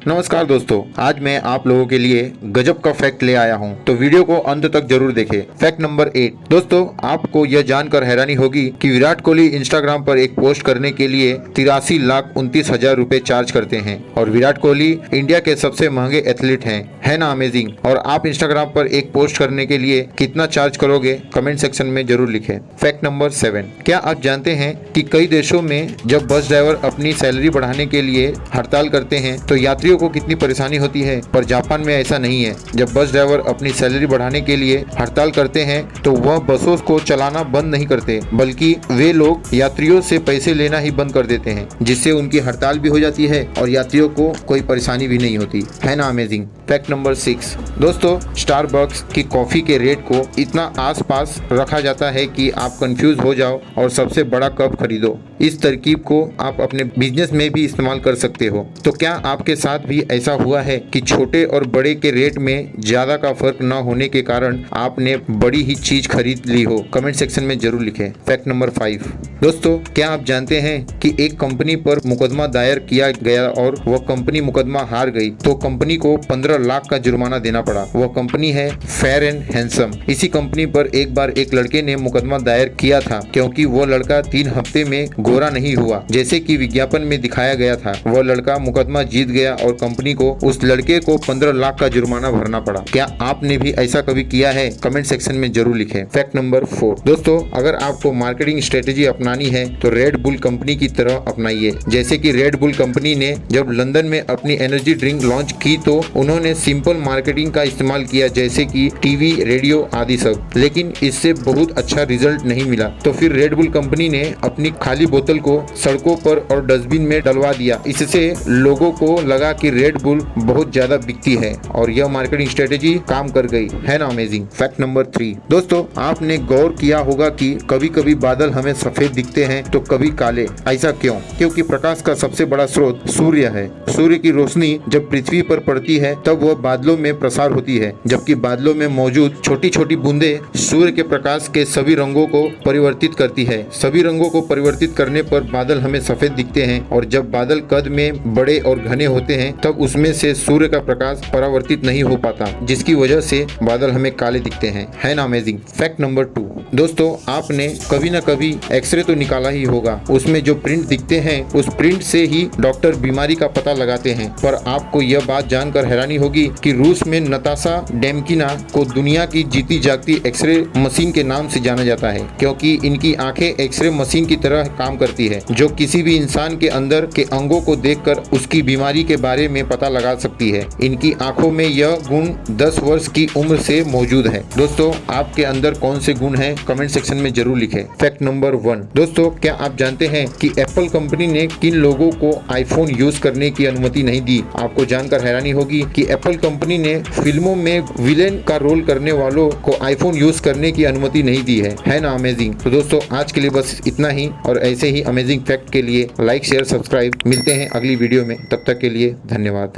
नमस्कार दोस्तों, आज मैं आप लोगों के लिए गजब का फैक्ट ले आया हूं, तो वीडियो को अंत तक जरूर देखें। Fact number 8। दोस्तों, आपको यह जानकर हैरानी होगी कि विराट कोहली इंस्टाग्राम पर एक पोस्ट करने के लिए 83,29,000 रुपए चार्ज करते हैं और विराट कोहली इंडिया के सबसे महंगे एथलीट हैं। है ना अमेजिंग। और आप इंस्टाग्राम पर एक पोस्ट करने के लिए कितना चार्ज करोगे, कमेंट सेक्शन में जरूर लिखें। Fact number 7। क्या आप जानते हैं कि कई देशों में जब बस ड्राइवर अपनी सैलरी बढ़ाने के लिए हड़ताल करते हैं तो यात्रियों को कितनी परेशानी होती है, पर जापान में ऐसा नहीं है। जब बस ड्राइवर अपनी सैलरी बढ़ाने के लिए हड़ताल करते हैं तो वह बसों को चलाना बंद नहीं करते, बल्कि वे लोग यात्रियों से पैसे लेना ही बंद कर देते हैं, जिससे उनकी हड़ताल भी हो जाती है और यात्रियों को कोई परेशानी भी नहीं होती। है ना अमेजिंग। Fact number 6। दोस्तों, स्टारबक्स की कॉफी के रेट को इतना आसपास रखा जाता है कि आप कंफ्यूज हो जाओ और सबसे बड़ा कप खरीदो। इस तरकीब को आप अपने बिजनेस में भी इस्तेमाल कर सकते हो। तो क्या आपके साथ भी ऐसा हुआ है कि छोटे और बड़े के रेट में ज्यादा का फर्क न होने के कारण आपने बड़ी ही चीज खरीद ली हो? कमेंट सेक्शन में जरूर लिखें। Fact number 5। दोस्तों, क्या आप जानते हैं कि एक कंपनी पर मुकदमा दायर किया गया और वह कंपनी मुकदमा हार गई तो कंपनी को 15 लाख का जुर्माना देना पड़ा। वह कंपनी है फेयर एंड हैंडसम। इसी कंपनी पर एक बार एक लड़के ने मुकदमा दायर किया था क्योंकि वो लड़का 3 हफ्ते में गोरा नहीं हुआ जैसे कि विज्ञापन में दिखाया गया था। वह लड़का मुकदमा जीत गया और कंपनी को उस लड़के को 15 लाख का जुर्माना भरना पड़ा। क्या आपने भी ऐसा कभी किया है? कमेंट सेक्शन में जरूर लिखें। Fact number 4। दोस्तों, अगर आपको मार्केटिंग स्ट्रेटेजी अपनानी है तो रेड बुल कंपनी की तरह अपनाइए। जैसे कि रेड बुल कंपनी ने जब लंदन में अपनी एनर्जी ड्रिंक लॉन्च की तो उन्होंने सिंपल मार्केटिंग का इस्तेमाल किया, जैसे कि टीवी, रेडियो आदि सब, लेकिन इससे बहुत अच्छा रिजल्ट नहीं मिला। तो फिर रेड बुल कंपनी ने अपनी खाली बोतल को सड़कों पर और डस्टबिन में डलवा दिया। इससे लोगों को लगा कि रेड बुल बहुत ज्यादा बिकती है और यह मार्केटिंग स्ट्रेटेजी काम कर गई। है ना अमेजिंग। Fact number 3। दोस्तों, आपने गौर किया होगा कि कभी कभी बादल हमें सफेद दिखते हैं तो कभी काले। ऐसा क्यों? क्योंकि प्रकाश का सबसे बड़ा स्रोत सूर्य है। सूर्य की रोशनी जब पृथ्वी पर पड़ती है तब वह बादलों में प्रसार होती है, जबकि बादलों में मौजूद छोटी छोटी बूंदें सूर्य के प्रकाश के सभी रंगों को परिवर्तित करती है। सभी रंगों को परिवर्तित करने पर बादल हमें सफेद दिखते हैं और जब बादल कद में बड़े और घने होते हैं तब उसमें से सूर्य का प्रकाश परावर्तित नहीं हो पाता, जिसकी वजह से बादल हमें काले दिखते हैं। है ना अमेजिंग। Fact number 2। दोस्तों, आपने कभी न कभी एक्सरे तो निकाला ही होगा। उसमें जो प्रिंट दिखते हैं उस प्रिंट से ही डॉक्टर बीमारी का पता लगाते हैं। पर आपको यह बात जानकर हैरानी होगी कि रूस में नताशा डेमकिना को दुनिया की जीती जागती एक्सरे मशीन के नाम से जाना जाता है, क्योंकि इनकी आंखें एक्सरे मशीन की तरह काम करती है, जो किसी भी इंसान के अंदर के अंगों को देखकर उसकी बीमारी के बारे में पता लगा सकती है। इनकी आंखों में यह गुण 10 वर्ष की उम्र से मौजूद है। दोस्तों, आपके अंदर कौन से गुण हैं? कमेंट सेक्शन में जरूर लिखें। Fact number 1। दोस्तों, क्या आप जानते हैं कि एप्पल कंपनी ने किन लोगों को आईफोन यूज करने की अनुमति नहीं दी? आपको जानकर हैरानी होगी कि एप्पल कंपनी ने फिल्मों में विलेन का रोल करने वालों को आईफोन यूज करने की अनुमति नहीं दी है। है ना अमेजिंग। तो दोस्तों, आज के लिए बस इतना ही, और ऐसे ही अमेजिंग फैक्ट के लिए लाइक, शेयर, सब्सक्राइब। मिलते हैं अगली वीडियो में, तब तक के लिए धन्यवाद।